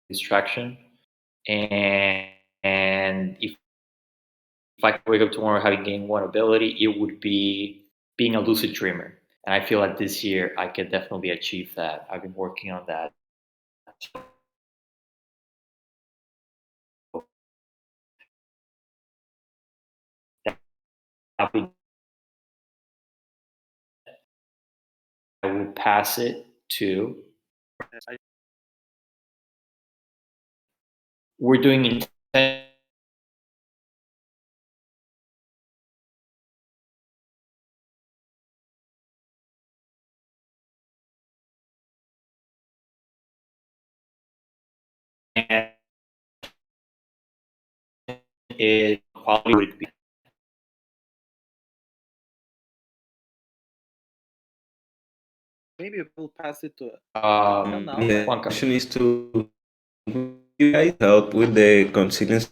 distraction. And if I could wake up tomorrow having gained one ability, it would be being a lucid dreamer. And I feel like this year I could definitely achieve that. I've been working on that. I will pass it to. We're doing intention is quality would be. Maybe we'll pass it to The Juanca. question is to you guys help with the consilience.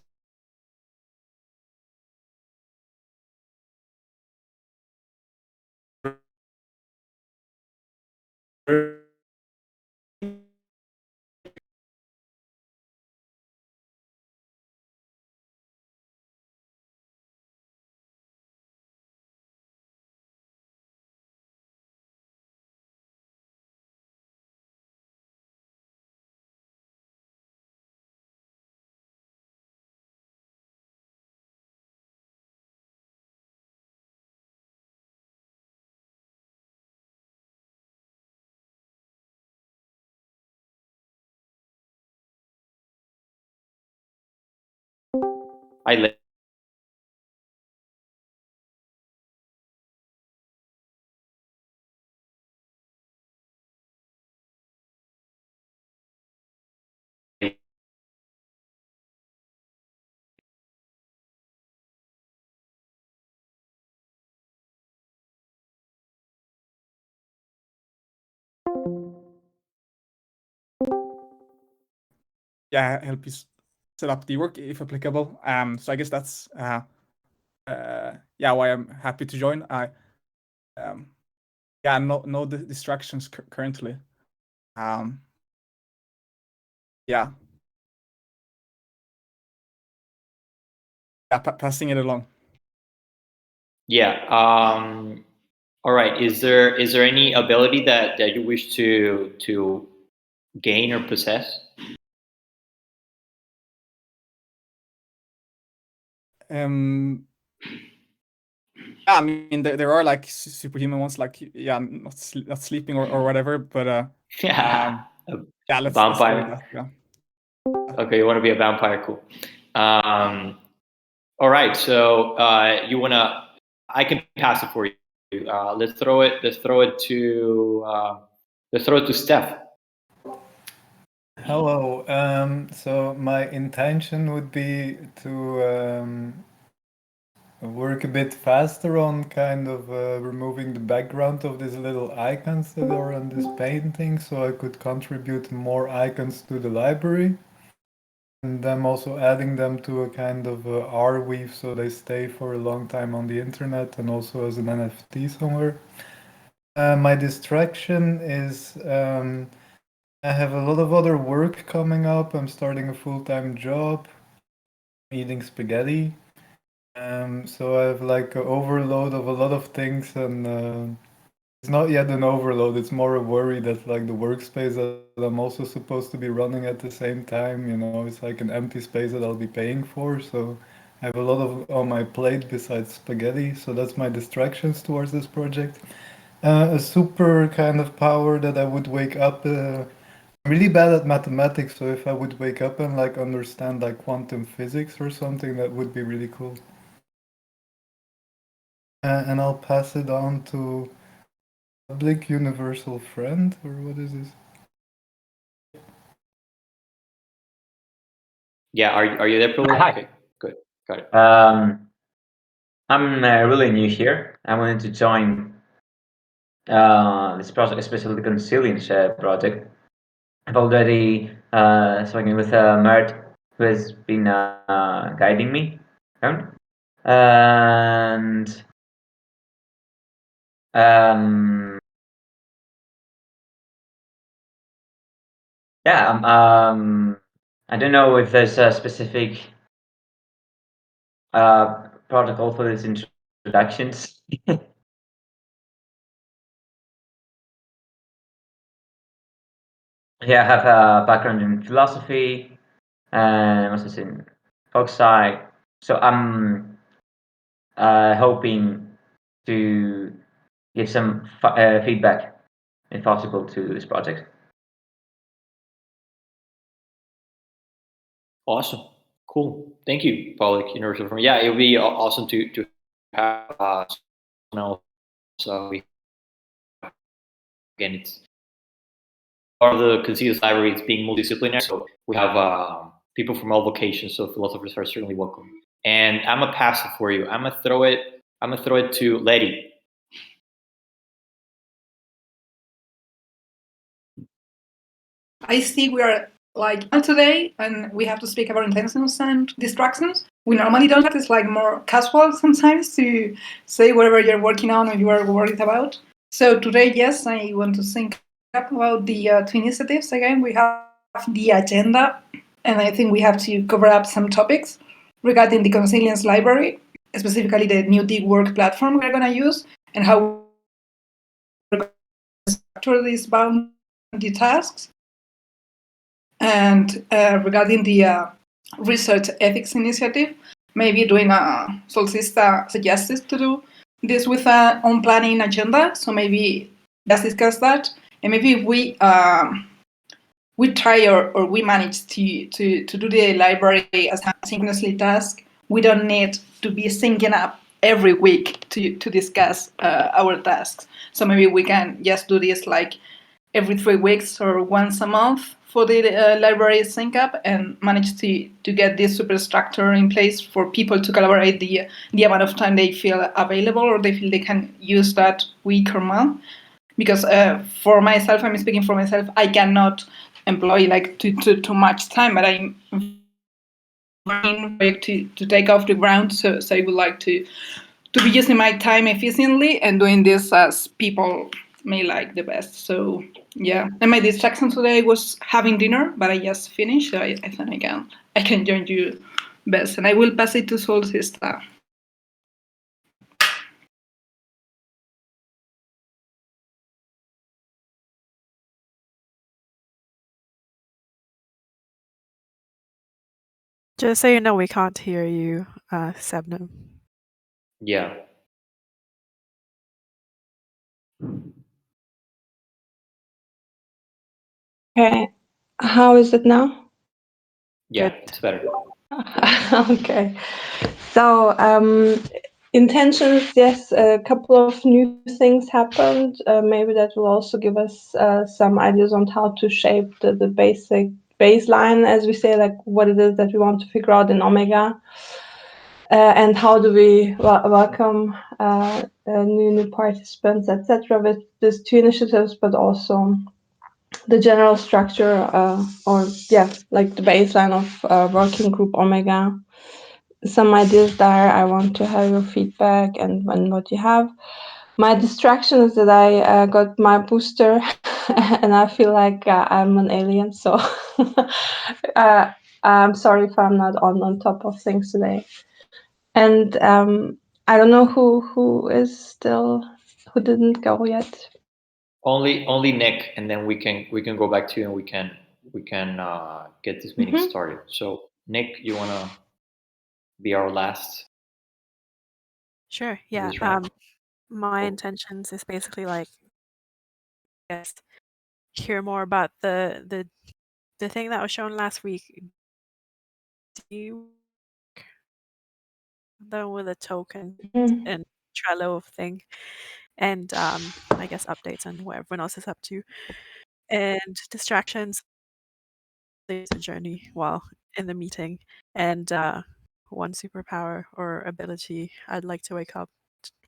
I live. Yeah, help you set up Dework if applicable. So I guess that's yeah, why I'm happy to join. I yeah, no distractions currently. Yeah. Yeah, passing it along. Yeah. All right. Is there any ability that you wish to gain or possess? Yeah, I mean there are like superhuman ones, like yeah, not sleeping or whatever, but Yeah. yeah, let's go with Vampire. that. Yeah. Okay, you want to be a vampire? Cool. All right. So you wanna? I can pass it for you. Let's throw it. Let's throw it to. Let's throw it to Steph. Hello. So my intention would be to work a bit faster on kind of removing the background of these little icons that are on this painting, so I could contribute more icons to the library. And I'm also adding them to a kind of Arweave, so they stay for a long time on the internet and also as an NFT somewhere. My distraction is I have a lot of other work coming up. I'm starting a full-time job, eating spaghetti. So I have like an overload of a lot of things, and it's not yet an overload. It's more a worry that like the workspace that I'm also supposed to be running at the same time, it's like an empty space that I'll be paying for. So I have a lot of on my plate besides spaghetti. So that's my distractions towards this project. A super kind of power that I would wake up. I'm really bad at mathematics, so if I would wake up and like understand like quantum physics or something, that would be really cool. And I'll pass it on to public universal friend, or what is this? Yeah. Are you there, Pulu? Hi. Okay. Good. Got it. I'm really new here. I wanted to join this project, especially the Consilience project. I've already spoken with Mert, who has been guiding me around. And yeah, I don't know if there's a specific protocol for these introductions. Yeah, I have a background in philosophy and also in Foxsci. So I'm hoping to give some feedback, if possible, to this project. Awesome. Cool. Thank you, Pollock. Yeah, it would be awesome to have someone else. So again, it's part of the Conceitos library. It's being multidisciplinary, so we have people from all vocations. So philosophers are certainly welcome. And I'm gonna pass it for you. I'm gonna throw it to Letty. I see we are like today, and we have to speak about intentions and distractions. We normally don't. It's like more casual sometimes to say whatever you're working on or you are worried about. So today, yes, I want to think about the two initiatives. Again, we have the agenda, and I think we have to cover up some topics regarding the Consilience library, specifically the new Dework platform we're going to use, and how we're going to structure these boundary tasks. And regarding the research ethics initiative, maybe doing Solcista suggested to do this with an on planning agenda. So maybe let's discuss that, and maybe if we try or we manage to do the library as a synchronously task, we don't need to be syncing up every week to discuss our tasks. So maybe we can just do this like every 3 weeks or once a month for the library sync up, and manage to get this superstructure in place for people to collaborate the amount of time they feel available or they feel they can use that week or month. Because for myself, I'm speaking for myself, I cannot employ like too much time, but I'm trying to take off the ground. So I would like to be using my time efficiently and doing this as people may like the best. So yeah, and my distraction today was having dinner, but I just finished. So I think I can join you best, and I will pass it to Solcista. Just so you know, we can't hear you, Sebnem. Yeah. Okay, how is it now? Yeah, Good. it's better. Okay, so intentions, yes, a couple of new things happened. Maybe that will also give us some ideas on how to shape the basic baseline, as we say, like what it is that we want to figure out in Omega. And how do we welcome new participants, etc., with these two initiatives, but also the general structure, like the baseline of working group Omega. Some ideas there. I want to have your feedback and what you have. My distraction is that I got my booster and I feel like I'm an alien. So I'm sorry if I'm not on top of things today. And I don't know who didn't go yet. Only Nick, and then we can go back to you, and we can get this meeting started. So Nick, you wanna be our last? Sure. Yeah. This round? My Cool. intentions is basically like, just hear more about the thing that was shown last week. The one with a token and Trello thing, and I guess updates on what everyone else is up to, and distractions. There's a journey while in the meeting, and one superpower or ability I'd like to wake up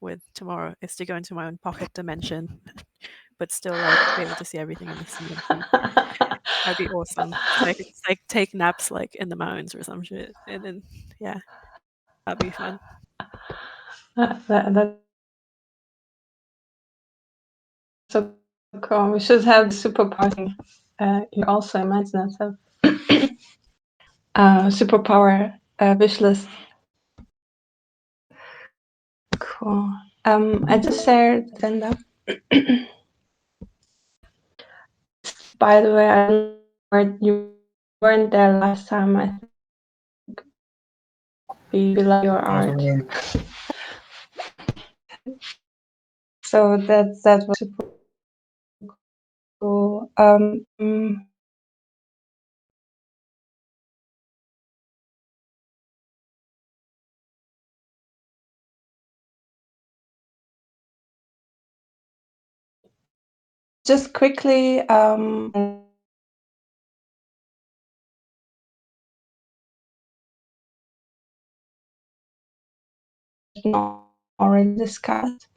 with tomorrow is to go into my own pocket dimension, but still like be able to see everything in the CMP. That'd be awesome. So I could like take naps like in the mountains or some shit, and then yeah, that'd be fun. That's so cool. We should have the superpower. You also imagine that. superpower wish list. Cool. I just shared the agenda. By the way, you weren't there last time. I think we love your art. So that was super cool. Just quickly, already discussed.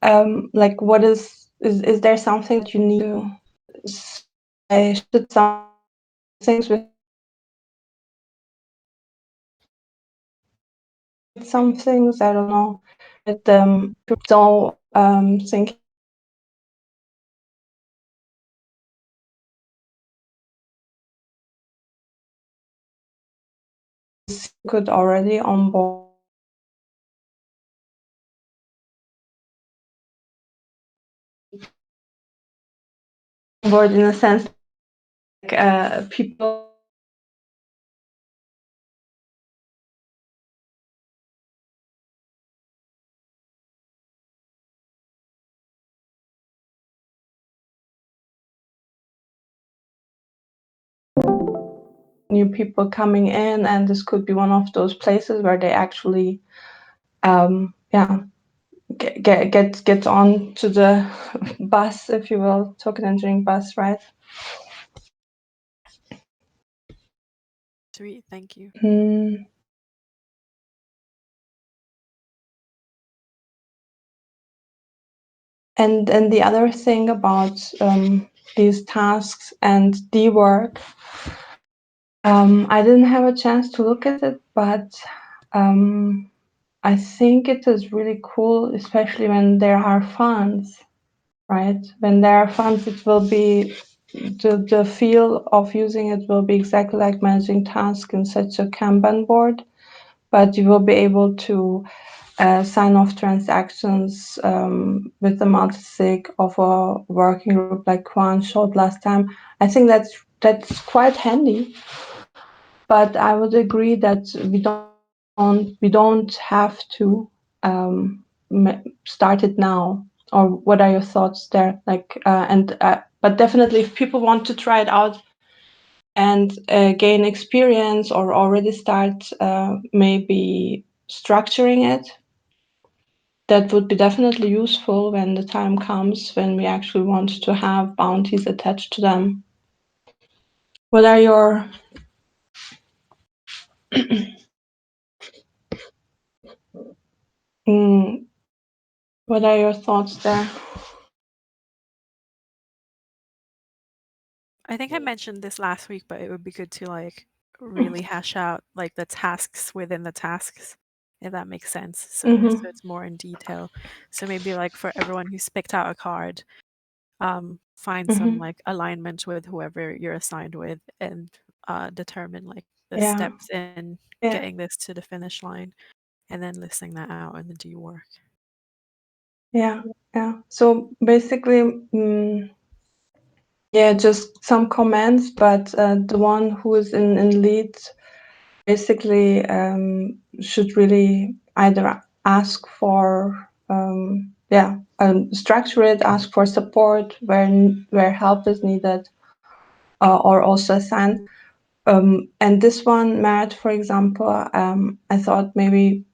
Like, what is there something that you need to say? Should some things with some things, I don't know. But so think could already on board in a sense, like people new people coming in, and this could be one of those places where they actually get on to the bus, if you will, token engineering bus, right? Sweet, thank you. And the other thing about these tasks and Dework, I didn't have a chance to look at it, but I think it is really cool, especially when there are funds, right? When there are funds, it will be the feel of using it will be exactly like managing tasks in such a Kanban board, but you will be able to sign off transactions with the multisig of a working group like Juan showed last time. I think that's quite handy. But I would agree that we don't have to start it now. Or what are your thoughts there? Like but definitely, if people want to try it out and gain experience or already start maybe structuring it, that would be definitely useful when the time comes when we actually want to have bounties attached to them. What are your what are your thoughts there? I think I mentioned this last week, but it would be good to like really hash out like the tasks within the tasks, if that makes sense. So it's more in detail. So maybe like for everyone who's picked out a card, find some like alignment with whoever you're assigned with, and determine like the steps in getting this to the finish line, and then listing that out in the Dework. Yeah. So basically, just some comments, but the one who is in lead basically should really either ask for structure it, ask for support where help is needed, or also assign. And this one, Matt, for example, I thought maybe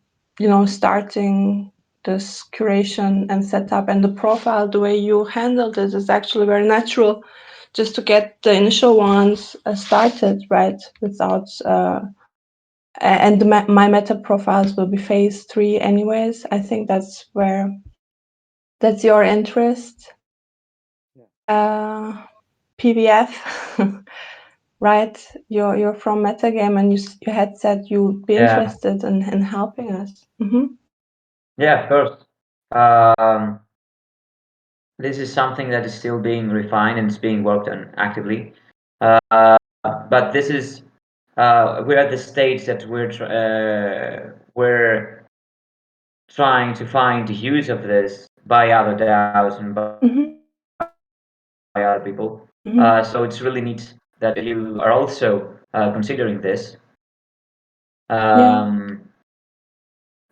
starting this curation and setup and the profile, the way you handled it is actually very natural, just to get the initial ones started, right? Without and my meta profiles will be phase 3 anyways. I think that's your interest. PVF, right? You're from Metagame, and you had said you'd be interested in helping us. Yeah, of course. This is something that is still being refined and it's being worked on actively. But this is we're at the stage that we're trying to find the use of this by other DAOs and by other people. So it's really neat that you are also considering this. But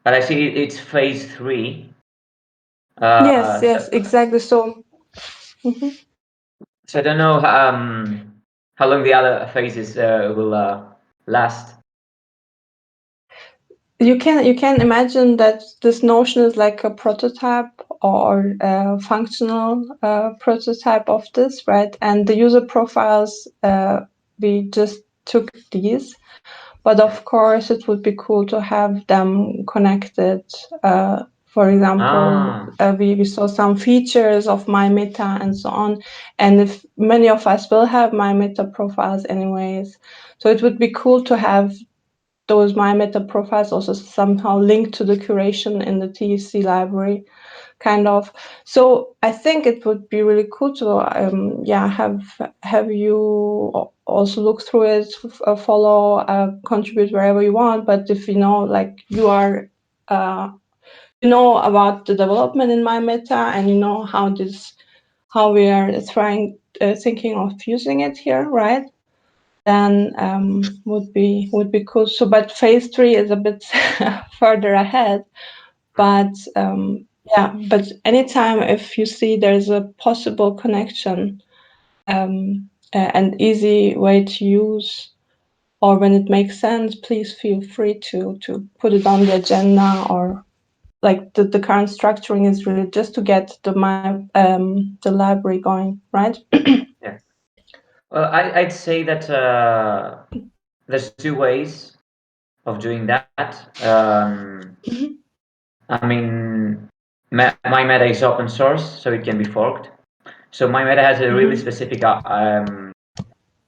I see it's phase 3. Yes, exactly. So, So I don't know how long the other phases will last. you can imagine that this notion is like a prototype or a functional prototype of this, right? And the user profiles, we just took these, but of course it would be cool to have them connected. For example, we saw some features of my meta and so on, and if many of us will have my meta profiles anyways, so it would be cool to have those my meta profiles also somehow linked to the curation in the TEC library, kind of. So I think it would be really cool to have you also look through it, follow, contribute wherever you want. But if you know, like you are, you know about the development in my meta, and you know how we are thinking of using it here, right? Then would be cool. So, but phase 3 is a bit further ahead. But but anytime if you see there's a possible connection, an easy way to use, or when it makes sense, please feel free to put it on the agenda. Or like the current structuring is really just to get the library going, right? Yeah. Well, I'd say that there's 2 ways of doing that. I mean, my meta is open source, so it can be forked. So my meta has a really specific. The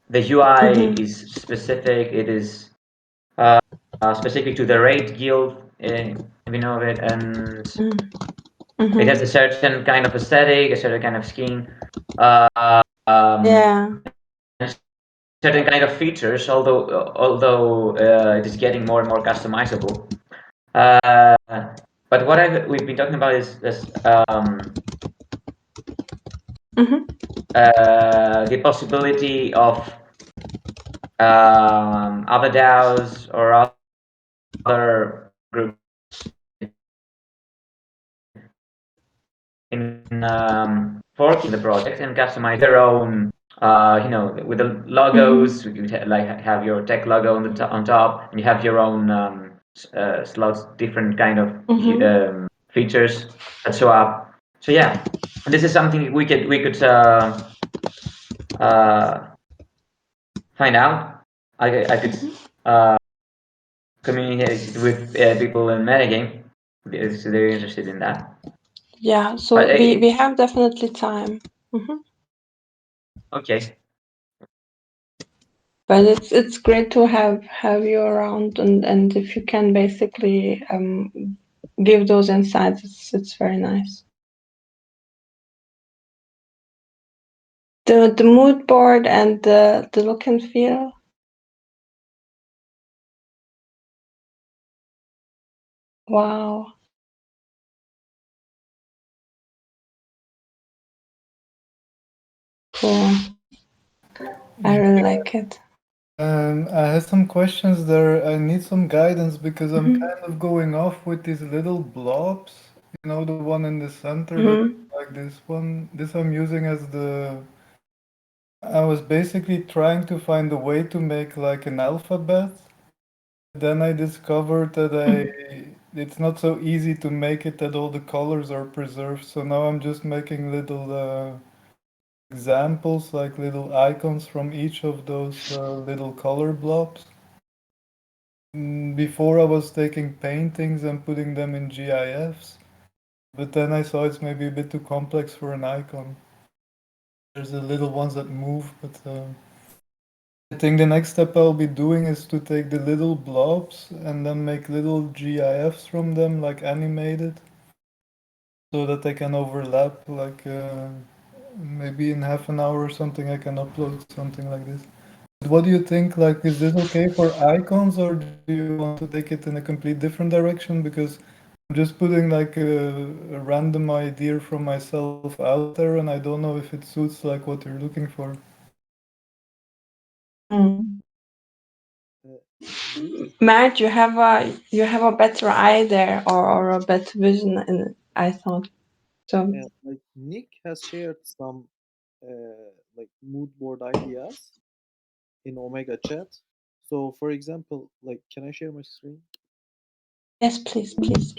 UI is specific. It is specific to the raid guild, if you know of it, and it has a certain kind of aesthetic, a certain kind of scheme, certain kind of features. Although it is getting more and more customizable. But what we've been talking about is the possibility of other DAOs or other groups in forking the project and customize their own, with the logos. You could have your tech logo on top, and you have your own slots, different kind of features that show up. So yeah, this is something we could find out. I could communicate with people in metagame if they're interested in that. Yeah, so we have definitely time. Okay. But it's great to have you around, and if you can basically give those insights, it's very nice. The mood board and the look and feel. Wow. Cool. I really like it. I have some questions there. I need some guidance because I'm kind of going off with these little blobs. You know, the one in the center, like this one. This I'm using as I was basically trying to find a way to make like an alphabet. Then I discovered that it's not so easy to make it that all the colors are preserved. So now I'm just making little examples, like little icons from each of those little color blobs. Before I was taking paintings and putting them in GIFs, but then I saw it's maybe a bit too complex for an icon. There's the little ones that move, but I think the next step I'll be doing is to take the little blobs and then make little GIFs from them, like animated, so that they can overlap, like maybe in half an hour or something I can upload something like this. What do you think? Like, is this okay for icons, or do you want to take it in a complete different direction? Because I'm just putting like a random idea from myself out there, and I don't know if it suits like what you're looking for. Matt, you have a better eye there, or a better vision in it, I thought. So Like Nick has shared some like mood board ideas in Omega Chat. So, for example, like, can I share my screen? yes, please, please.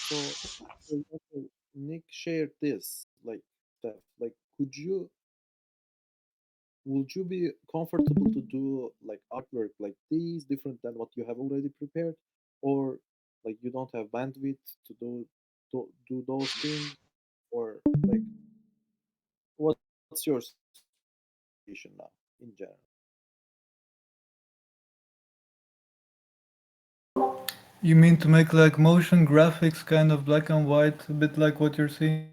So, for example, Nick shared this like stuff. Like, would you be comfortable to do like artwork like these, different than what you have already prepared, or like you don't have bandwidth to do those things, or like what's your situation now in general? You mean to make like motion graphics, kind of black and white, a bit like what you're seeing?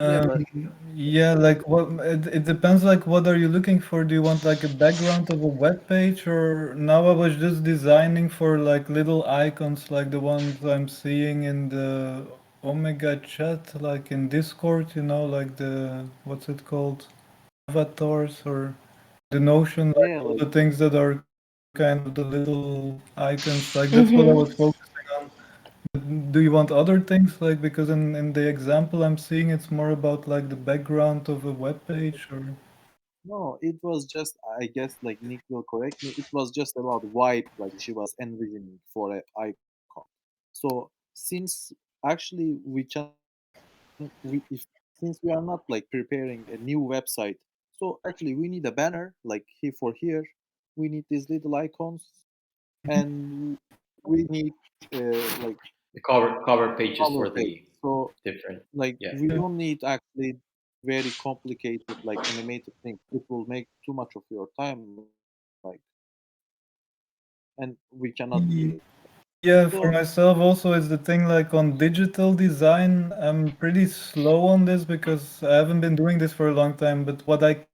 Yeah, but Yeah, like what it depends, like what are you looking for? Do you want like a background of a web page, or now I was just designing for like little icons like the ones I'm seeing in the Omega chat, like in Discord, like the what's it called? Avatars or the Notion, like yeah, all like the things that are kind of the little icons, like that's what I was focusing on. Do you want other things like because in the example I'm seeing it's more about like the background of a web page or no, it was just, I guess, like Nick will correct me. It was just about vibe, like she was envisioning for an icon. So since actually we if since we are not like preparing a new website, so actually we need a banner like here for here. We need these little icons, and we need like The cover pages cover for page. the So different. like Yeah. we don't need actually very complicated like animated things. It will make too much of your time, like, and we cannot do Ye- it. yeah, for So myself also is the thing like on digital design, I'm pretty slow on this because I haven't been doing this for a long time, but what I can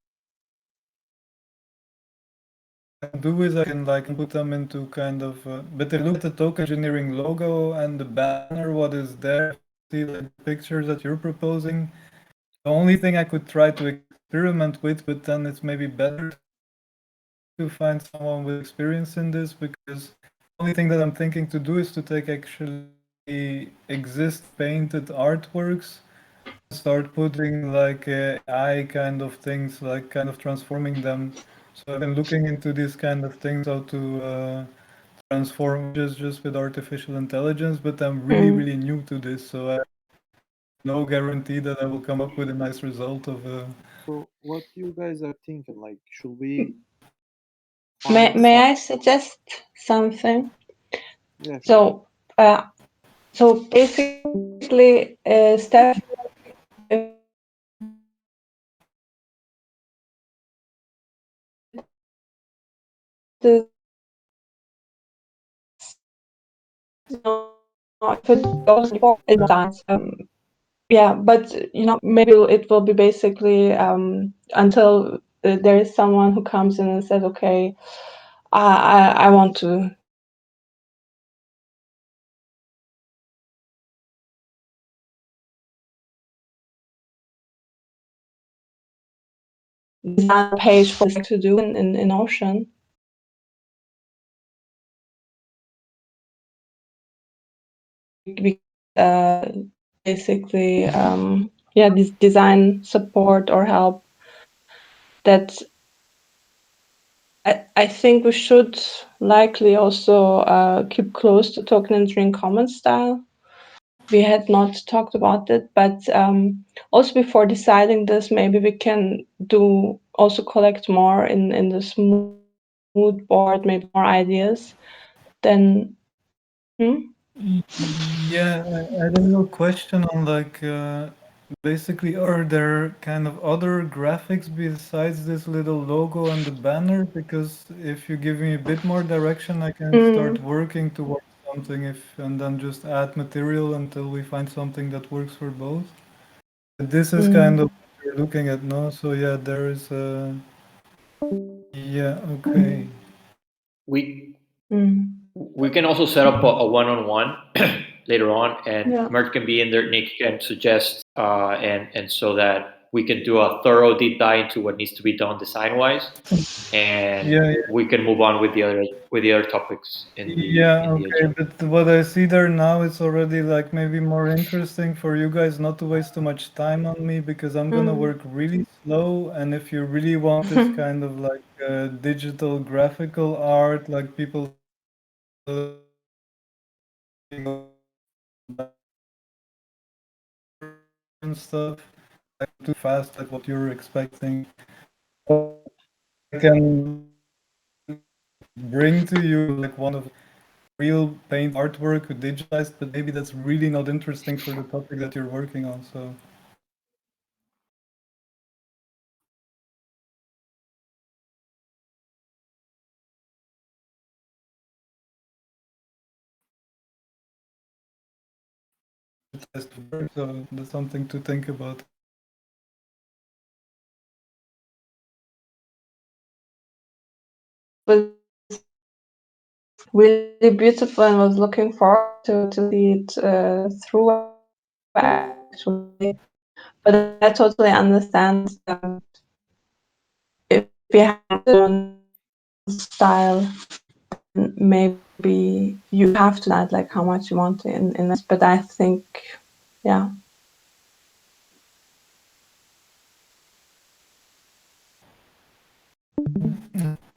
do is I can like put them into kind of but if you look at the token engineering logo and the banner, what is there, see like the pictures that you're proposing. The only thing I could try to experiment with, but then it's maybe better to find someone with experience in this, because the only thing that I'm thinking to do is to take actually exist painted artworks, start putting like AI kind of things, like kind of transforming them. So I've been looking into these kind of things, how to transform just with artificial intelligence, but I'm really, really new to this, so I have no guarantee that I will come up with a nice result of so what you guys are thinking? Like, should we May find may some? I suggest something? Yeah, sure. So so basically, Steph, the if it goes before it starts, yeah, but maybe it will be basically until there is someone who comes in and says, okay, I want to design a page for this to do in Ocean. Basically, this design support or help that I think we should likely also keep close to token engineering commons style. We had not talked about it, but also before deciding this, maybe we can also collect more in the mood board, maybe more ideas. Then, yeah, I had a little question on like basically, are there kind of other graphics besides this little logo and the banner? Because if you give me a bit more direction, I can start working towards something and then just add material until we find something that works for both. But this is kind of what you're looking at now. So yeah, there is yeah, okay. We can also set up a one-on-one later on, and Yeah. Mert can be in there. Nick can suggest, and so that we can do a thorough deep dive into what needs to be done design-wise, and Yeah, we can move on with the other topics in the yeah, okay. agenda. But what I see there now, it's already like maybe more interesting for you guys not to waste too much time on me because I'm gonna work really slow. And if you really want this kind of like digital graphical art, like people and stuff, like too fast, like what you're expecting, I can bring to you like one of real paint artwork digitized, but maybe that's really not interesting for the topic that you're working on. So so that's something to think about. Was really beautiful and was looking forward to see it through actually. But I totally understand if we have one style, maybe you have to add like how much you want in this. But I think, yeah.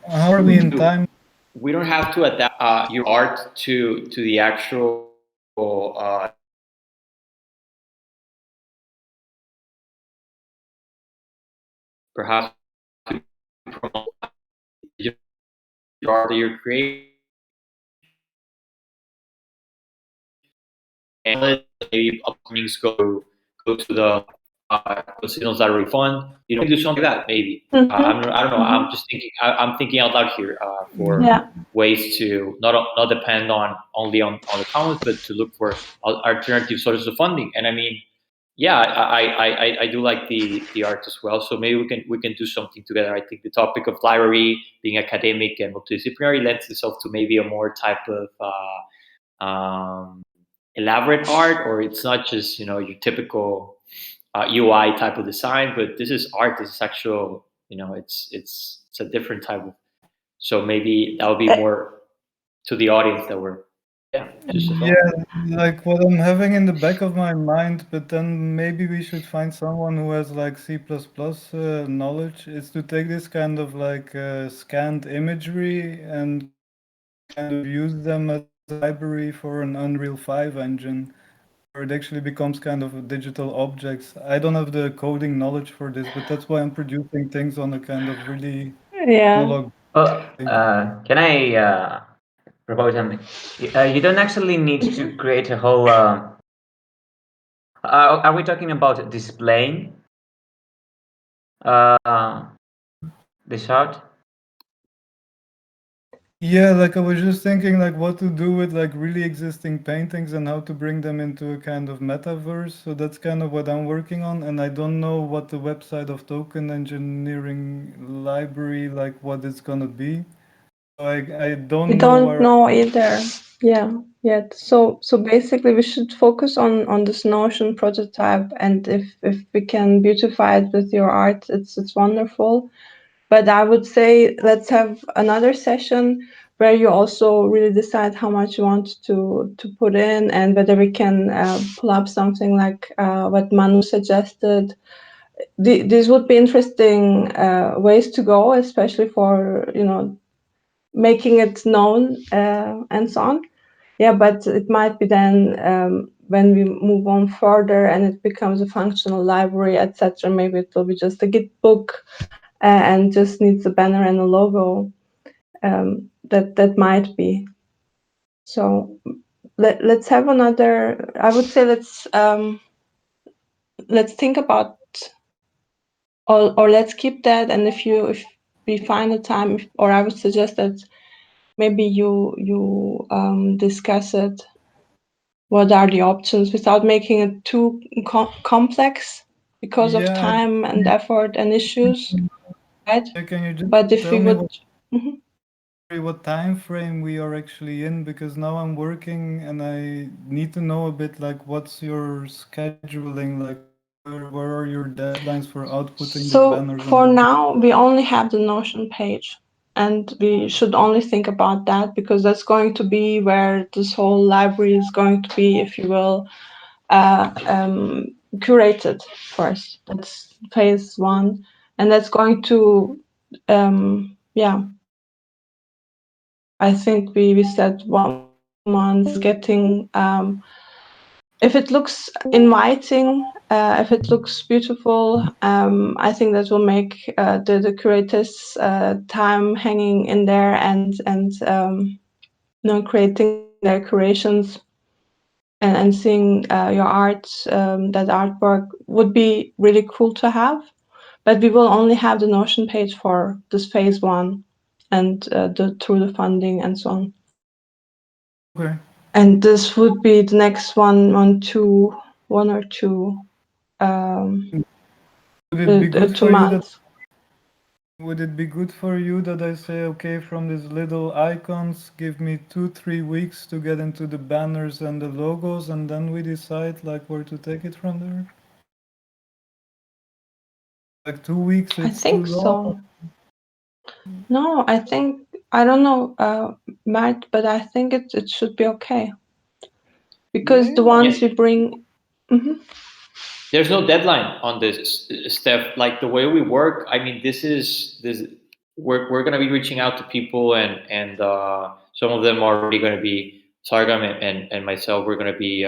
How are we in time? We don't have to adapt your art to the actual perhaps to promote your art that you're creating, and maybe upcomings go to the Casinos Lottery Fund. You know, do something like that maybe. I don't know. I'm just thinking. I'm thinking out loud here for ways to not depend on only on the commons, but to look for alternative sources of funding. And I mean, yeah, I do like the art as well. So maybe we can do something together. I think the topic of library being academic and multidisciplinary lends itself to maybe a more type of elaborate art, or it's not just your typical UI type of design, but this is art. This is actual. It's a different type of. So maybe that would be more to the audience that we're Yeah, like what I'm having in the back of my mind, but then maybe we should find someone who has like C++ knowledge, is to take this kind of like scanned imagery and kind of use them as a library for an Unreal 5 engine, where it actually becomes kind of digital objects. I don't have the coding knowledge for this, but that's why I'm producing things on a kind of really analog. Can I propose something? You don't actually need to create a whole. Are we talking about displaying this art? Yeah, like I was just thinking like what to do with like really existing paintings and how to bring them into a kind of metaverse. So that's kind of what I'm working on, and I don't know what the website of Token Engineering Library, like what it's gonna be. So I don't We know don't where. know either. Yeah, yet. So basically, we should focus on this Notion prototype, and if we can beautify it with your art, it's wonderful. But I would say let's have another session where you also really decide how much you want to put in, and whether we can pull up something like what Manu suggested. These would be interesting ways to go, especially for making it known and so on. Yeah, but it might be then when we move on further and it becomes a functional library, etc. Maybe it will be just a Git book and just needs a banner and a logo. That might be. So let's have another. I would say let's let's think about, or let's keep that. And if we find a time, or I would suggest that maybe you discuss it. What are the options without making it too complex because of time and effort and issues, right? Can you just But if tell we me would, what time frame we are actually in? Because now I'm working and I need to know a bit like what's your scheduling, like where are your deadlines for outputting the so banners? for now we only have the Notion page, and we should only think about that because that's going to be where this whole library is going to be, if you will, curated first. That's phase one, and that's going to I think we said 1 month getting, if it looks inviting, if it looks beautiful, I think that will make the curators time hanging in there and creating their curations and seeing your art, that artwork would be really cool to have. But we will only have the Notion page for this phase one and through the funding and so on. Okay. And this would be the next one or two Would it be good 2 for you months. Would it be good for you that I say, okay, from these little icons, give me 2-3 weeks to get into the banners and the logos, and then we decide like where to take it from there? Like 2 weeks, I it's think too long. so. No, I think, I don't know, Matt, but I think it should be okay. Because the ones we bring. There's no deadline on this, Steph. Like the way we work, I mean, this. We're going to be reaching out to people, and some of them are already going to be Sargam and myself. We're going to be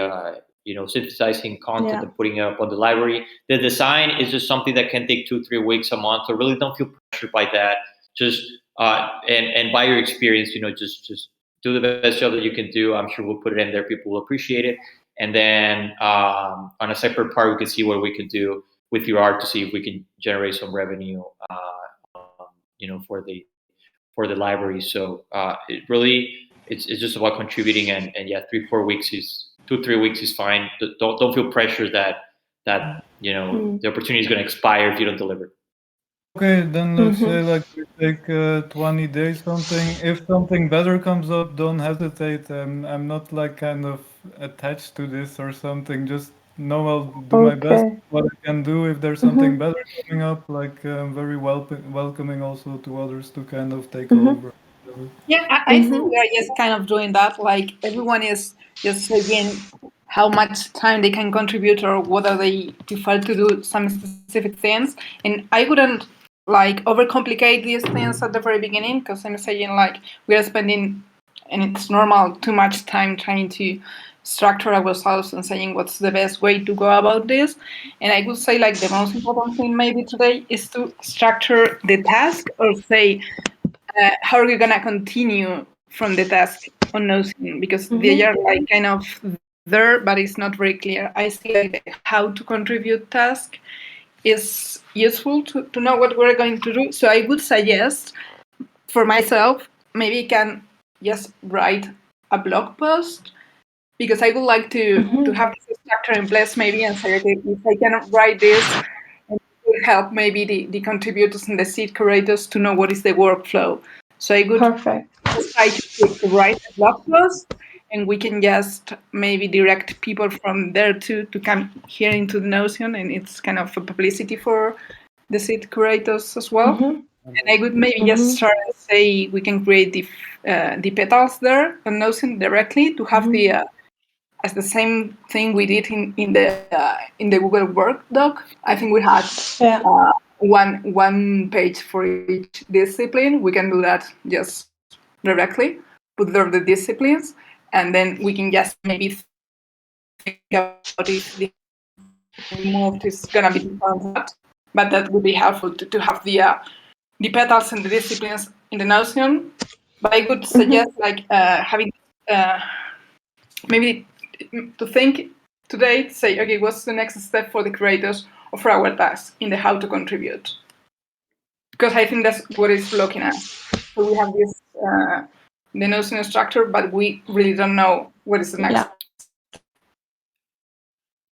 synthesizing content and putting it up on the library. The design is just something that can take 2-3 weeks a month. So really, don't feel pressured by that. Just and by your experience, just do the best job that you can do. I'm sure we'll put it in there. People will appreciate it. And then on a separate part, we can see what we can do with your art to see if we can generate some revenue, for the library. So it really, it's just about contributing, and 3-4 weeks is 2-3 weeks is fine. Don't feel pressure that the opportunity is going to expire if you don't deliver. Okay, then let's say like we take 20 days something. If something better comes up, don't hesitate. I'm not like kind of attached to this or something. Just know I'll do my best what I can do. If there's something better coming up, like I'm very welcoming also to others to kind of take over. Yeah, I think we are just kind of doing that. Like everyone is just saying how much time they can contribute or whether they prefer to do some specific things. And I wouldn't like overcomplicate these things at the very beginning, because I'm saying like we are spending, and it's normal, too much time trying to structure ourselves and saying what's the best way to go about this. And I would say like the most important thing maybe today is to structure the task, or say how are we gonna continue from the task on Notion, because they are like kind of there, but it's not very clear. I see like the how to contribute task is useful to know what we're going to do. So I would suggest for myself, maybe I can just write a blog post, because I would like to have this structure in place maybe, and say, okay, if I can write this, it will help maybe the contributors and the seed curators to know what is the workflow. So I would just try to write a blog post, and we can just maybe direct people from there to come here into the Notion, and it's kind of a publicity for the seed curators as well. And I would maybe just start to say we can create the petals there on Notion directly to have the as the same thing we did in the Google Work doc. I think we had one page for each discipline. We can do that just directly, put there the disciplines, and then we can just maybe think about if the move is gonna be different. But that would be helpful to have the petals and the disciplines in the Notion. But I would suggest like having maybe to think today to say, okay, what's the next step for the creators or for our task in the how to contribute? Because I think that's what is blocking us. So we have this the notion structure, but we really don't know what is the next.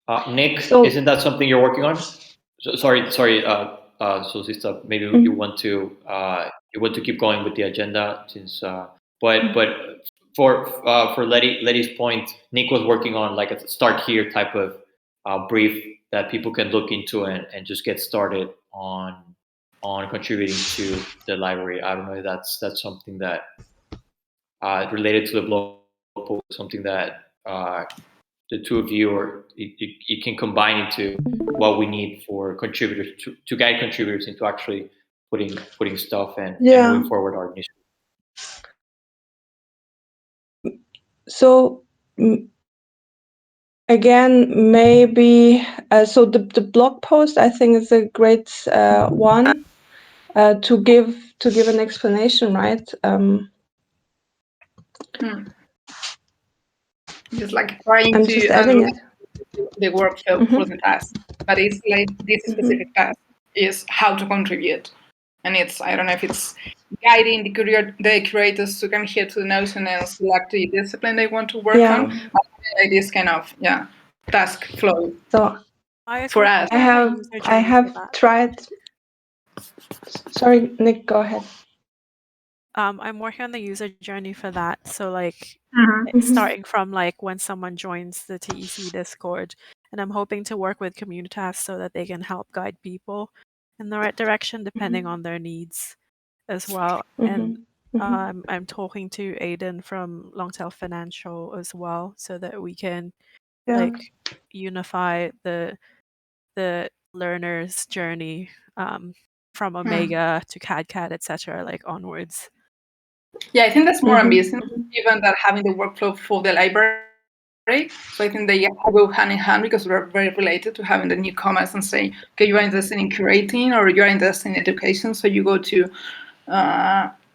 Yeah. Nick, So- isn't that something you're working on? Sorry, Solcista, maybe you want to keep going with the agenda since, but for Letty's point, Nick was working on like a start here type of brief that people can look into and just get started on contributing to the library. I don't know if that's something that related to the blog post, something that the two of you, or you can combine into what we need for contributors to guide contributors into actually putting stuff and moving forward our initiative. So again, maybe so the blog post I think is a great one to give an explanation, right? Just like trying I'm to just adding it. the workflow for the task, but it's like this specific task is how to contribute, and it's, I don't know if it's guiding the creators to come here to the Notion and select the discipline they want to work on, like this kind of task flow. So for us, I have tried. Sorry, Nick, go ahead. I'm working on the user journey for that. So like Mm-hmm. starting from like when someone joins the TEC Discord, and I'm hoping to work with Communitas so that they can help guide people in the right direction depending on their needs as well. And I'm talking to Aiden from Longtail Financial as well so that we can like unify the learner's journey from Omega to CAD, etc., like onwards. Yeah, I think that's more ambitious, even than having the workflow for the library. So I think they go hand in hand because we're very related to having the newcomers and say, okay, you are interested in curating or you are interested in education, so you go to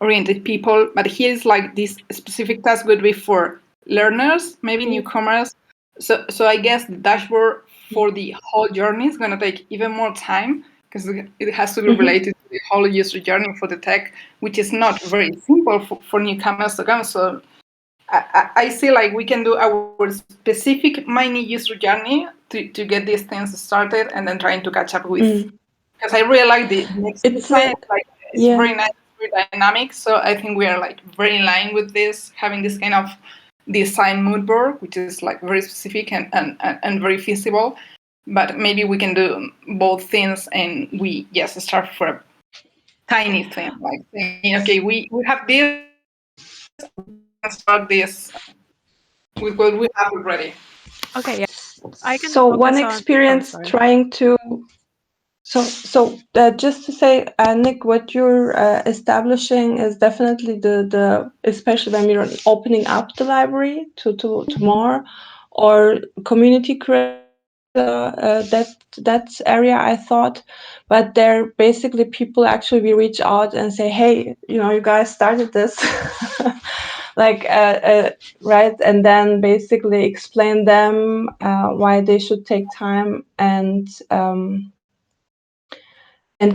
oriented people. But here is like this specific task would be for learners, maybe newcomers. So I guess the dashboard for the whole journey is going to take even more time because it has to be related to the whole user journey for the tech, which is not very simple for newcomers to come. So I see like we can do our specific mini user journey to get these things started and then trying to catch up with. Because I really like the next design. It's very nice, very dynamic. So I think we are like very in line with this, having this kind of design mood board, which is like very specific and very feasible. But maybe we can do both things and we just start for a tiny thing, like saying, okay, we have this, start this with what we have already. Okay, yeah. I can so one experience trying to so just to say, Nick, what you're establishing is definitely the especially when you're opening up the library to more or community creation. That's area I thought, but there basically people actually we reach out and say, hey, you guys started this, like right, and then basically explain them why they should take time and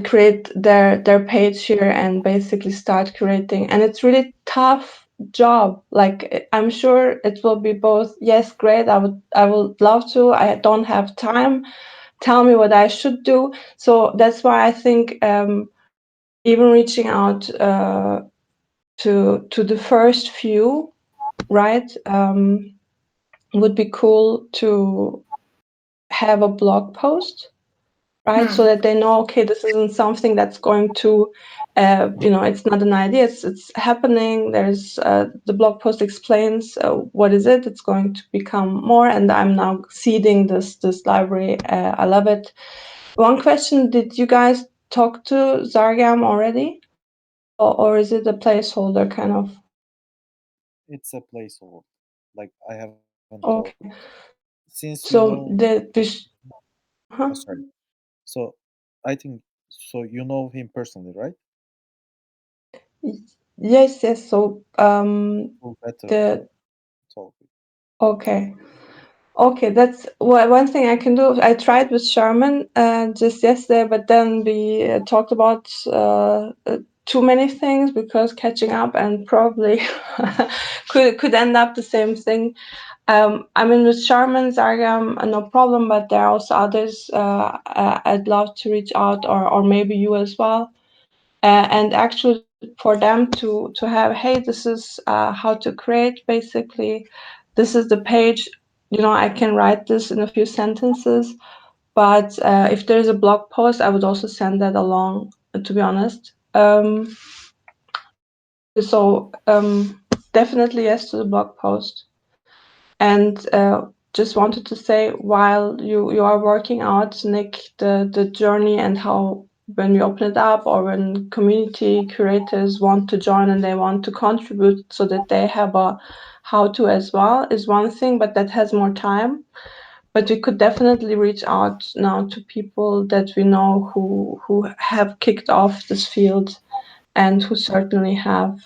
create their page here and basically start creating. And it's really tough job. Like I'm sure it will be both. Yes, great. I would love to. I don't have time. Tell me what I should do. So that's why I think even reaching out to the first few, right, would be cool to have a blog post. Right, so that they know, okay, this isn't something that's going to, it's not an idea. It's happening. There's the blog post explains what is it. It's going to become more, and I'm now seeding this library. I love it. One question: did you guys talk to Zargam already, or is it a placeholder kind of? It's a placeholder. Like I haven't Okay. talked. Since so Oh, sorry. So I think so. You know him personally, right? Yes. So better the talk. okay. Okay, that's one thing I can do. I tried with Sherman just yesterday, but then we talked about too many things because catching up and probably could end up the same thing. I mean, with Sherman, Zargam, no problem, but there are also others I'd love to reach out, or maybe you as well. And actually for them to have, hey, this is how to create, basically. This is the page, I can write this in a few sentences, but if there's a blog post, I would also send that along, to be honest. So definitely yes to the blog post. And just wanted to say, while you are working out, Nick, the journey and how when we open it up or when community curators want to join and they want to contribute so that they have a how-to as well is one thing, but that has more time. But we could definitely reach out now to people that we know who have kicked off this field and who certainly have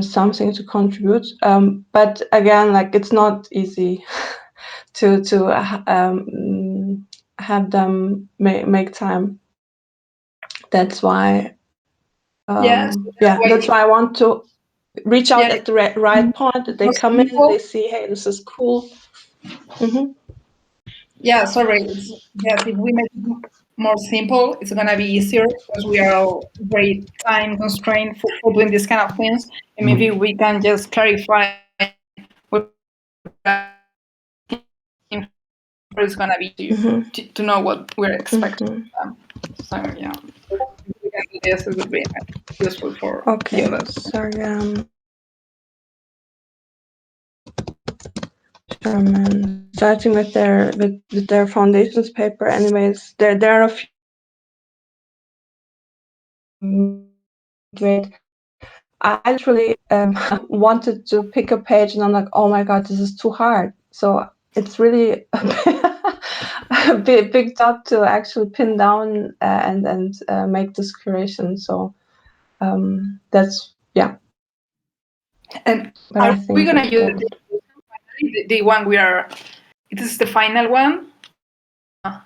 something to contribute. But again, like, it's not easy to have them make time. That's why. Yes, That's why I want to reach out Yeah, at the right point. They more come in, simple. they see, hey, this is cool. Yeah, sorry. Yes, if we make it more simple, it's gonna be easier because we are all very time constrained for doing this kind of things, and maybe we can just clarify what it's gonna be to know what we're expecting. So yeah, if we can do this, it would be useful for the others. Sorry. Starting with their foundations paper. Anyways, there are a few great. I actually wanted to pick a page, and I'm like, oh my god, this is too hard. So it's really a big job to actually pin down and make this curation. So that's And But are I think we gonna it's use good. the one we are? It is the final one. The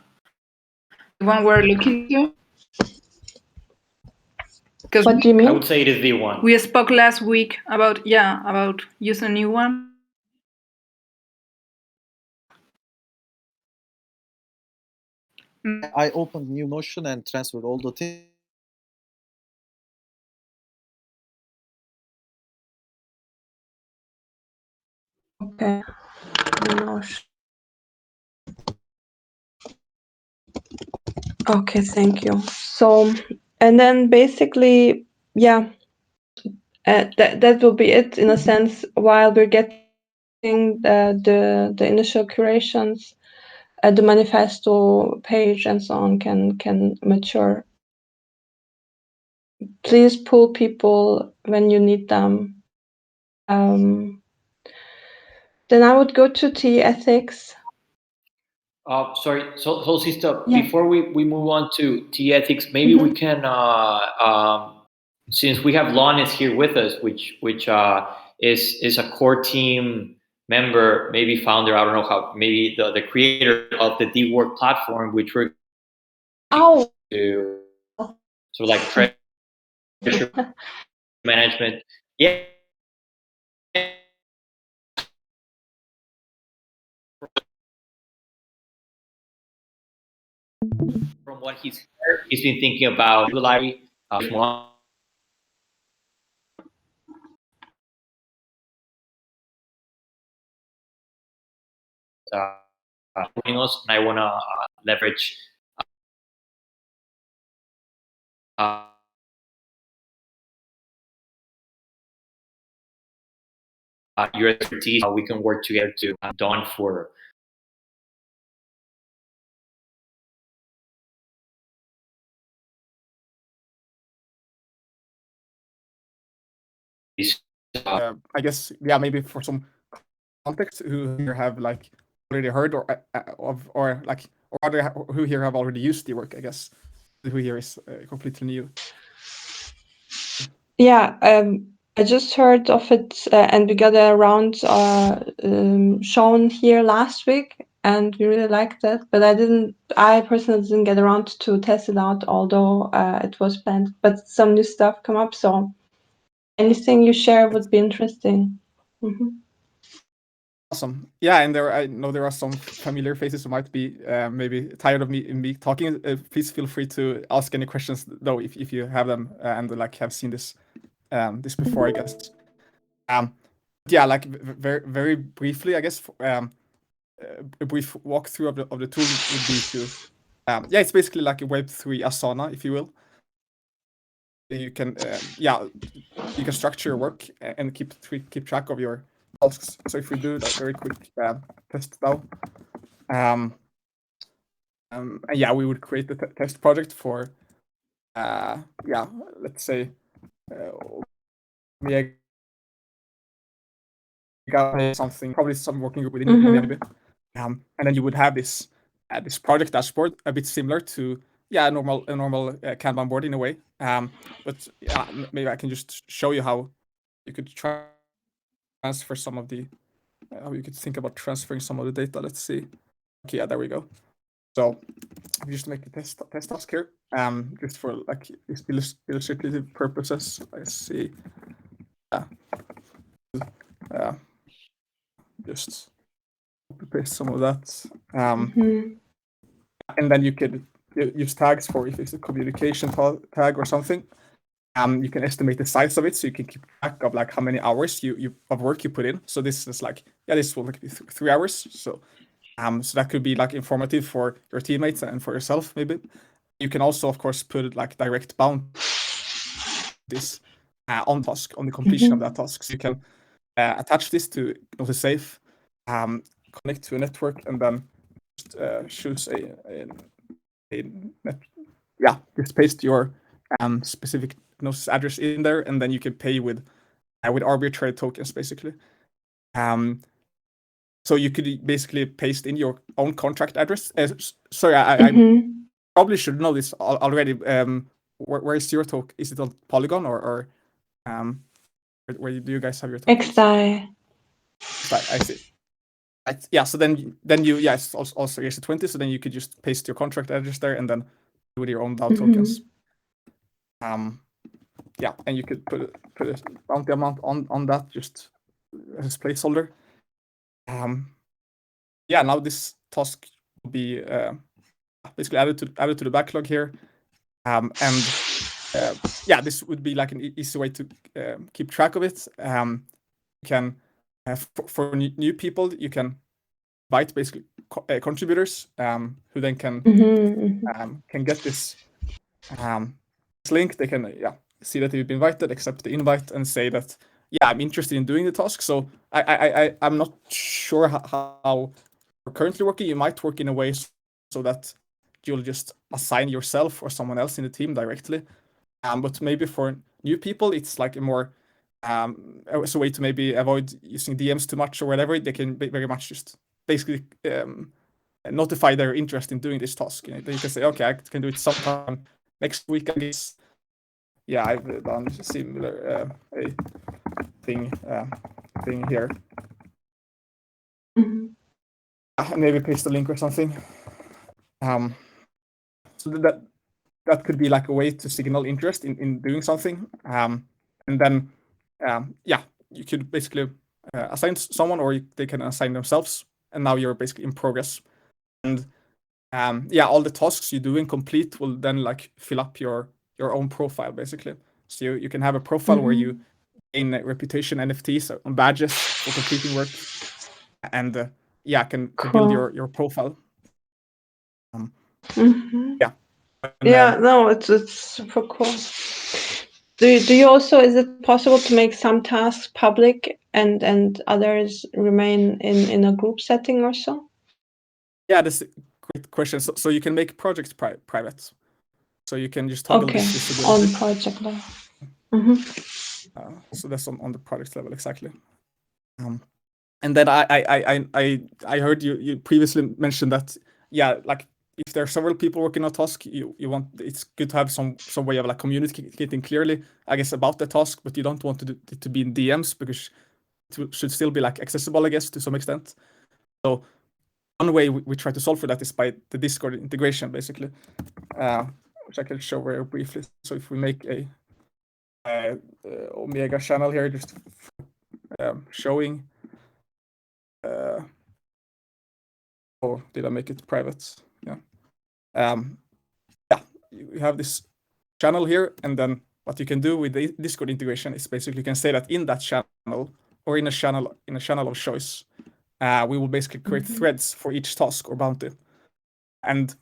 one we're looking to. Because What do you mean? I would say it is the one. We spoke last week about use a new one. I opened new Notion and transferred all the things. Okay. Notion. Okay, thank you. So, and then basically, that will be it in a sense. While we're getting the initial curations, the manifesto page and so on can mature. Please pull people when you need them. Then I would go to T ethics. Sorry, so sister, Yeah. before we move on to T ethics, maybe we can, since we have Launis here with us, which is a core team member, maybe founder, I don't know how, maybe the creator of the Dework platform, which we're to sort of like treasure management. Yeah. From what he's been thinking about the library. Joining us, and I want to leverage your expertise. We can work together to Dawn for I guess, maybe for some context, who here have like already heard or who here have already used Dework, I guess, who here is completely new. Yeah, I just heard of it, and we got a round shown here last week, and we really liked that. But I personally didn't get around to test it out, although it was planned. But some new stuff come up, so anything you share would be interesting. Awesome. Yeah, and I know there are some familiar faces who might be maybe tired of me talking. Please feel free to ask any questions though if you have them and like have seen this this before, I guess. Yeah, like very briefly, I guess. A brief walkthrough of the tool would be to yeah, it's basically like a Web3 Asana, if you will. You can you can structure your work and keep track of your tasks. So if we do that very quick test now, and yeah, we would create the test project for yeah, let's say something, probably some working group within maybe. And then you would have this this project dashboard, a bit similar to a normal Kanban board in a way. But yeah, maybe I can just show you how you could transfer some of the how you could think about transferring some of the data. Let's see. Okay, yeah, there we go. So we just make a test task here, just for like illustrative purposes. Let's see. Just copy paste some of that. And then you could use tags for if it's a communication tag or something. You can estimate the size of it, so you can keep track of like how many hours of work you put in. So this is like, yeah, this will like be 3 hours. So so that could be like informative for your teammates and for yourself maybe. You can also, of course, put like direct bound this on task, on the completion of that task. So you can attach this to safe, connect to a network, and then just choose just paste your specific Gnosis address in there, and then you can pay with arbitrary tokens basically. So you could basically paste in your own contract address. Sorry, I probably should know this already. Where is your token? Is it on Polygon or where do you guys have your tokens? XI. I see. Yeah, so then you it's also ERC20, so then you could just paste your contract address there and then do with your own DAO tokens. Yeah, and you could put a bounty amount on that just as a placeholder. Yeah, now this task will be basically added to the backlog here, and yeah, this would be like an easy way to keep track of it. You can for new people, you can invite basically contributors who then can get this link. They can see that they've been invited, accept the invite, and say that I'm interested in doing the task. So I'm not sure how you're currently working. You might work in a way so that you'll just assign yourself or someone else in the team directly. But maybe for new people, it's like a more it's a way to maybe avoid using DMs too much or whatever. They can very much just basically notify their interest in doing this task. You can say, okay, I can do it sometime next week. I guess. Yeah, I've done similar a thing here. Maybe paste a link or something. So that could be like a way to signal interest in doing something. And then you could basically assign someone, or they can assign themselves, and now you're basically in progress. And all the tasks you do and complete will then like fill up your own profile basically. So you can have a profile where you gain reputation NFTs on badges for completing work, and can build your profile. No, it's super cool. Do you also, is it possible to make some tasks public and others remain in a group setting or so? Yeah, that's a great question. So you can make projects private. So you can just toggle this visibility. On project level. So that's on the project level, exactly. And then I heard you previously mentioned that like if there are several people working on a task, it's good to have some way of like communicating clearly, I guess, about the task, but you don't want it to be in DMs because it should still be like accessible, I guess, to some extent. So one way we try to solve for that is by the Discord integration, basically, which I can show very briefly. So if we make a Omega channel here, just showing. Or did I make it private? Yeah. Yeah, you have this channel here, and then what you can do with the Discord integration is basically you can say that in that channel or in a channel of choice, we will basically create threads for each task or bounty. And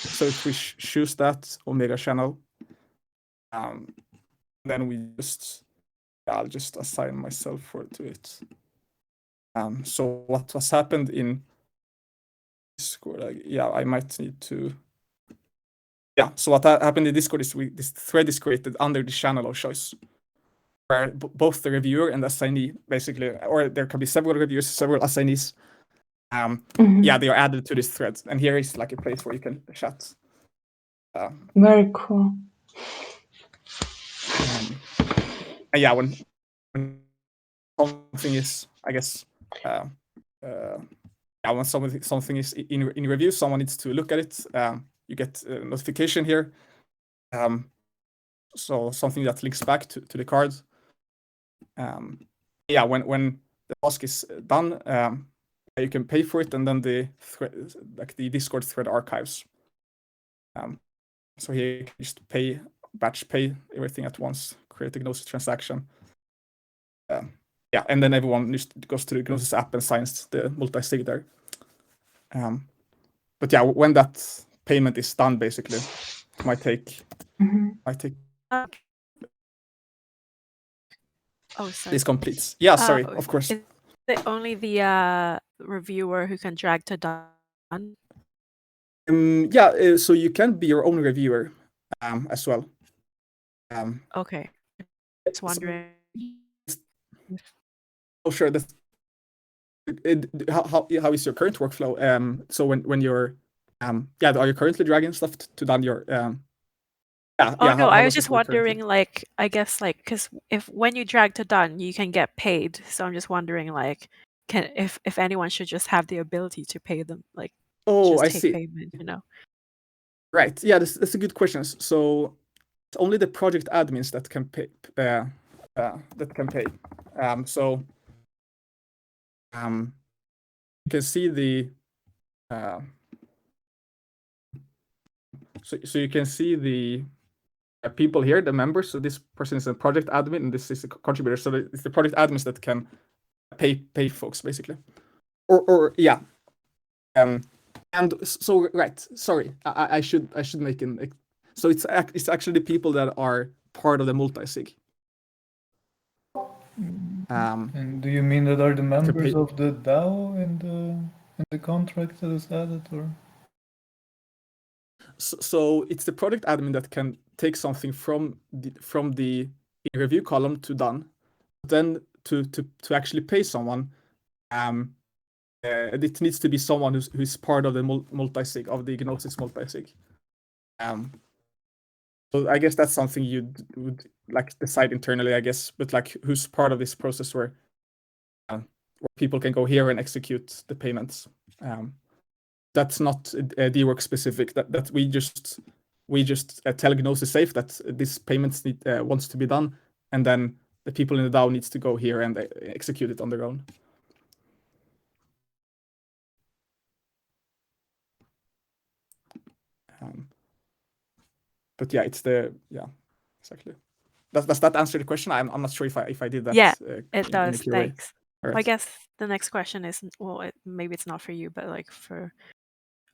so if we choose that Omega channel, then I'll just assign myself to it. So what has happened in Discord? I might need to. Yeah. So what happened in Discord is this thread is created under the channel of choice, where both the reviewer and the assignee basically, or there can be several reviewers, several assignees. Yeah, they are added to this thread, and here is like a place where you can chat. Very cool. Yeah, when something is, I guess, when something is in review, someone needs to look at it. You get a notification here. So something that links back to the card. Yeah, when the task is done, you can pay for it, and then the Discord thread archives. So here you can just batch pay everything at once, create a Gnosis transaction. Yeah, and then everyone just goes to the Gnosis app and signs the multi-sig there. But yeah, when that payment is done, basically, it might take. Oh, sorry. This completes. Yeah, sorry, of course. Is it only the reviewer who can drag to done? Yeah, so you can be your own reviewer as well. Okay. Just wondering. Oh, sure. How is your current workflow? So when you're are you currently dragging stuff to done your no, I was just wondering, like, I guess, like, because when you drag to done, you can get paid. So I'm just wondering, like, if anyone should just have the ability to pay them, like, I take see. payment, you know? Right. Yeah, that's a good question. So it's only the project admins that can pay. So you can see the. So you can see the people here, the members. So this person is a project admin, and this is a contributor. So it's the project admins that can pay folks, basically. Or yeah. And so right. Sorry, I should make an. So it's actually the people that are part of the multi-sig. And do you mean that are the members of the DAO in the contract that is added, or? So it's the project admin that can take something from the review column to done, then to actually pay someone. It needs to be someone who's part of the multi-sig, of the Gnosis multi-sig. So I guess that's something you would like decide internally, I guess, but like who's part of this process where people can go here and execute the payments. That's not Dework specific. That we just tell Gnosis Safe that this payments wants to be done, and then the people in the DAO needs to go here and execute it on their own. But yeah, exactly. Does that answer the question? I'm not sure if I did that. Yeah, it does. Thanks. Right. I guess the next question is, well, maybe it's not for you, but like for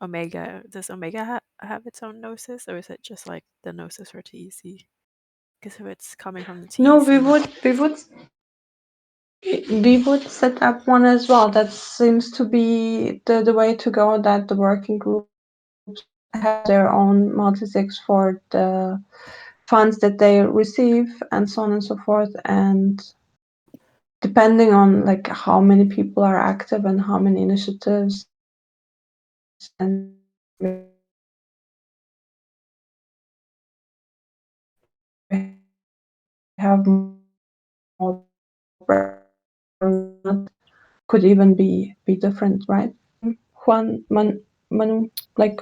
Omega, does Omega have its own Gnosis, or is it just like the Gnosis for TEC? Because if it's coming from the TEC, no, we would set up one as well. That seems to be the way to go. That the working groups have their own multi-sigs for the funds that they receive, and so on and so forth. And depending on like how many people are active and how many initiatives and have more could even be different, right? Juan, Manu, like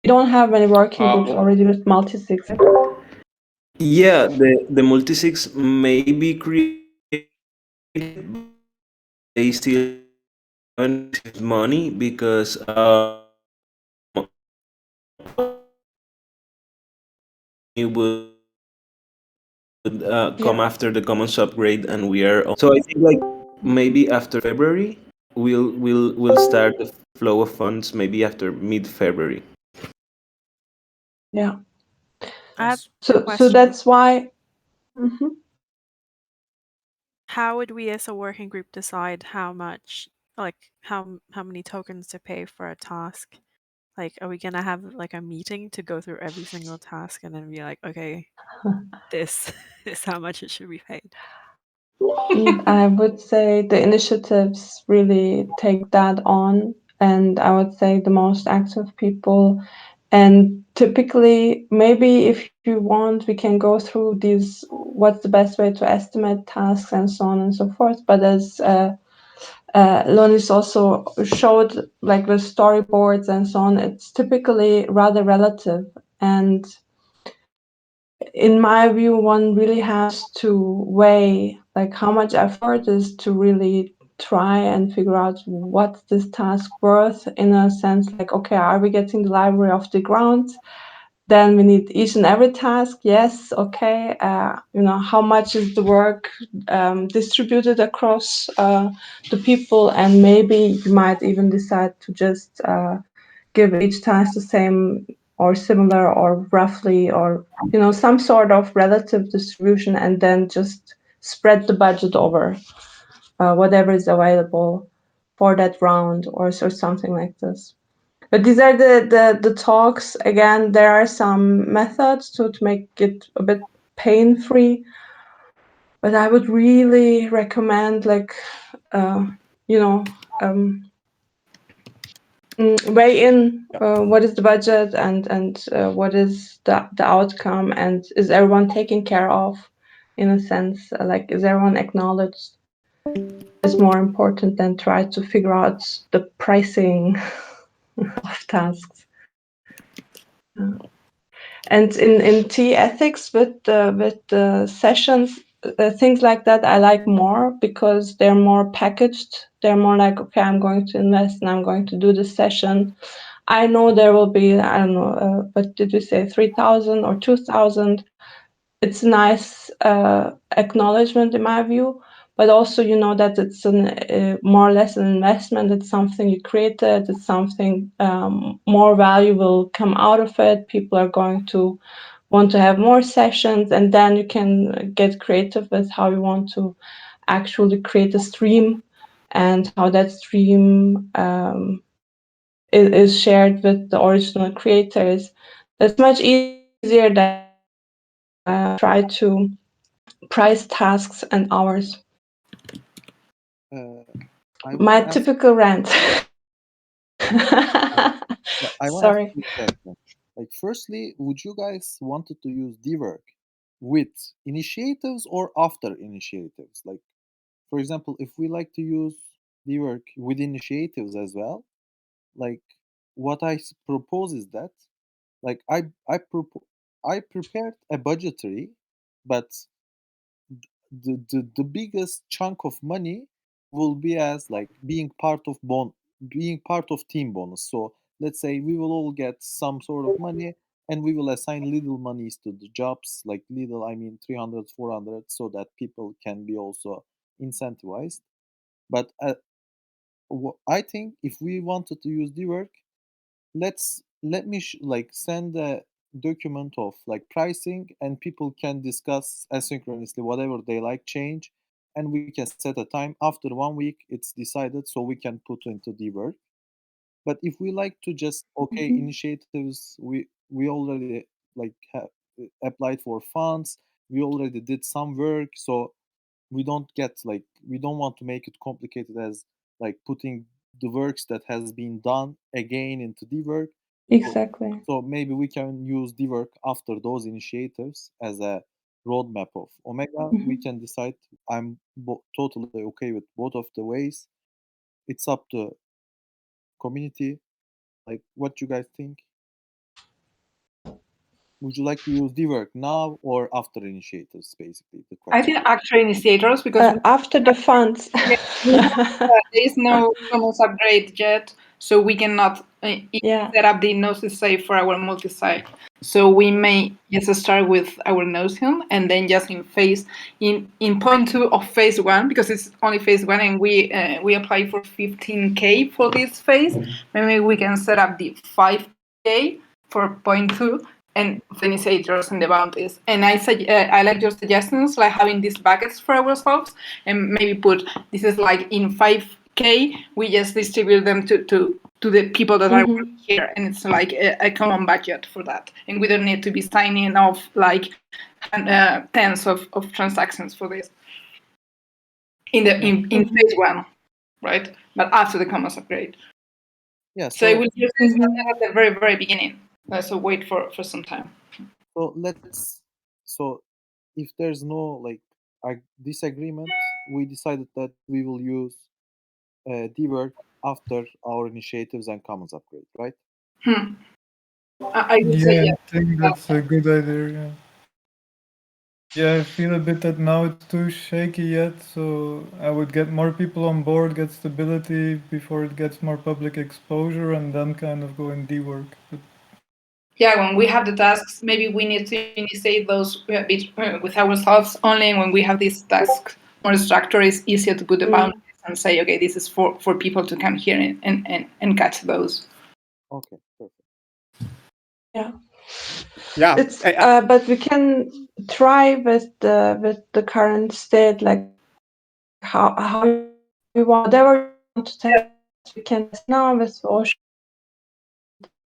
we don't have any working groups already with multi-sig. Yeah, the multi-sigs may be created, they still haven't received money because it would come after the commons upgrade, and we are so I think like maybe after February we'll start the flow of funds maybe after mid-February. Yeah. I have So a question. that's why. Mhm. How would we as a working group decide how much, like how many tokens to pay for a task? Like, are we gonna have like a meeting to go through every single task and then be like, okay, this is how much it should be paid? I would say the initiatives really take that on, and I would say the most active people. And typically, maybe if you want, we can go through these, what's the best way to estimate tasks and so on and so forth. But as Lonis also showed, like with storyboards and so on, it's typically rather relative. And in my view, one really has to weigh like how much effort is to really try and figure out what's this task worth, in a sense like, okay, are we getting the library off the ground? Then we need each and every task. Yes, okay. How much is the work distributed across the people, and maybe you might even decide to just give each task the same or similar or roughly, or some sort of relative distribution, and then just spread the budget over whatever is available for that round, or something like this. But these are the talks. Again, there are some methods to make it a bit pain-free, but I would really recommend weigh in what is the budget, and what is the outcome, and is everyone taken care of, in a sense, like is everyone acknowledged, is more important than try to figure out the pricing of tasks. And in T ethics with the sessions, things like that I like more, because they're more packaged. They're more like, okay, I'm going to invest and I'm going to do this session. I know there will be, I don't know, what did we say, 3,000 or 2,000. It's a nice acknowledgement in my view, but also that it's more or less an investment. It's something you created. It's something more value will come out of it. People are going to want to have more sessions, and then you can get creative with how you want to actually create a stream, and how that stream is shared with the original creators. That's much easier than try to price tasks and hours. My typical rant. I want to Sorry. ask you a question. Like, firstly, would you guys wanted to use Dework with initiatives or after initiatives? Like, for example, if we like to use Dework with initiatives as well, like what propose is that, like I prepared a budgetary, but the biggest chunk of money will be as like being part of team bonus. So let's say we will all get some sort of money, and we will assign little monies to the jobs, like little, I mean 300, 400, so that people can be also incentivized. But I think if we wanted to use the work, let me like send a document of like pricing, and people can discuss asynchronously whatever they like change, and we can set a time after 1 week it's decided, so we can put into the work. But if we like to just, okay, initiatives, we already like applied for funds, we already did some work, so we don't want to make it complicated as like putting the works that has been done again into Dework. Exactly. So maybe we can use Dework after those initiatives as a roadmap of Omega. We can decide. I'm totally okay with both of the ways. It's up to community. Like, what you guys think? Would you like to use Dework now or after initiatives? Basically, the I question. think actual initiators, because After the funds. there is no commons upgrade yet, so we cannot Yeah. set up the Gnosis safe for our multi-site. So we may just start with our Notion, and then just in point 2 of phase 1, because it's only phase 1, and we apply for 15K for this phase. Maybe we can set up the 5K for point 2, and the initiators and the bounties. And I like your suggestions, like having these buckets for ourselves, and maybe put this is like in 5K, we just distribute them to the people that are here, and it's like a common budget for that, and we don't need to be signing off like tens of transactions for this in phase 1, right? But after the commons upgrade. Yeah. So I will use this at the very, very beginning. So wait for some time. So if there's no disagreement, we decided that we will use Dework after our initiatives and commons upgrade, right? I would say Yeah, I think that's a good idea. Yeah. Yeah, I feel a bit that now it's too shaky yet, so I would get more people on board, get stability before it gets more public exposure, and then kind of go in Dework. But yeah, when we have the tasks, maybe we need to initiate those with ourselves only. And when we have these tasks more structured, it's easier to put the boundaries and say, okay, this is for people to come here and catch those. Okay, perfect. Yeah. Yeah. It's but we can try with the current state, like how we want, whatever we want to test, we can test now with Ocean